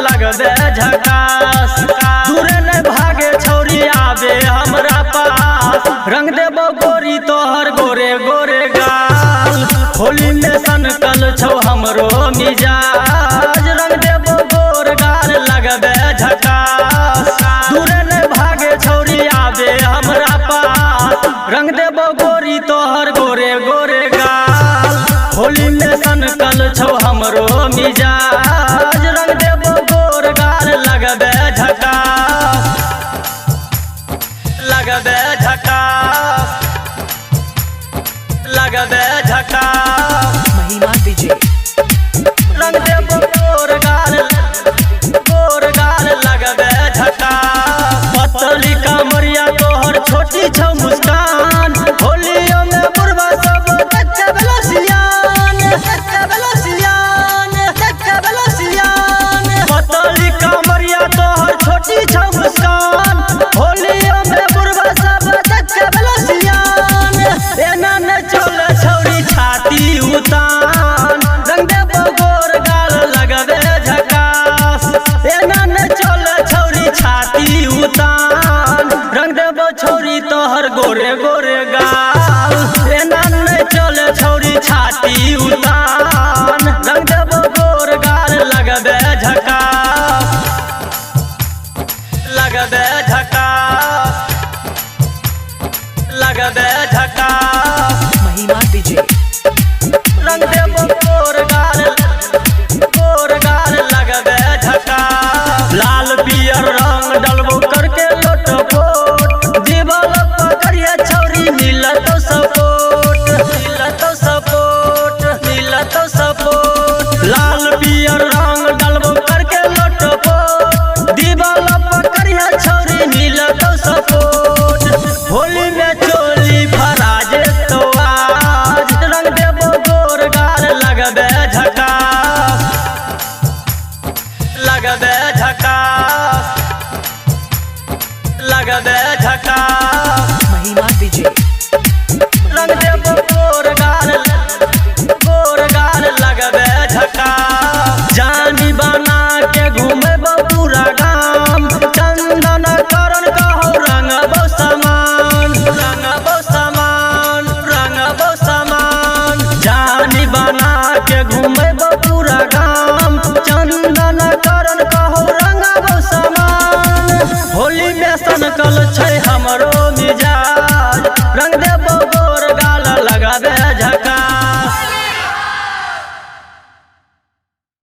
लगबे झकास। दूरे न भागे छौरी आवे हमरा पास। रंग देबो गोरी तोहर गोरे गोरे गाल। होली में सनकल छौ हमरो मिजाज। रंग देबो गोर गाल लगबे झकास। दूरे न भागे छौरी आवे हमरा पास। रंग देबो गोरी तोहर गोरे गोरे गाल। होली में सनकल छौ हमरो मिजाज। रंग देबो गोर गाल लगबे झकास। लगबे झकास। लगबे झकास। महिमा डीजे रंग देबो गोर गाल लगबे झकास। पतली कमरिया तोहर छोटी छौ मुस्कान। होलियो में बुढ़वा सब देखे बेलो सियान। देखे बेलो सियान। देखे बेलो सियान। पतली कमरिया तोहर छोटी छौ मुस्कान। होलियो में बुढ़वा सब देखे बेलो सियान। एना न चल छौरी छाती उतान। रंग देबो गोर गाल लगबे झकास। एना न चल छौरी छाती उतान। रंग देबो छौरी तोहर गोरे गोरे गाल। एना न चल छौरी छाती उतान। रंग देबो गोर गाल लगबे झकास। लगबे झकास। लगबे झकास। महिमा डीजे रंग देबो गोर गाल लगबे झकास। लाल पियर रंग डलबो करके लोटपोट। जीवल पकड़िए छौरी मिलतो सपोर्ट। मिलतो सपोर्ट। मिलतो सपोर्ट। लाल पियर रंग डलबो करके लोटपोट। दीवाल पकड़िए छौरी मिलतो सपोर्ट। होली में चोली फराजे तो आज। रंग देबो गोर गाल लगबे झकास। लगबे झकास। लगबे झकास। महिमा डीजे रंग देबो गोर गाल लगबे झकास। जानी बना के घूमेबो पूरा गाम। चंदन करण कहो रंगबो समान। रंगबो समान। रंगबो समान। जानी बना के घूमेबो पूरा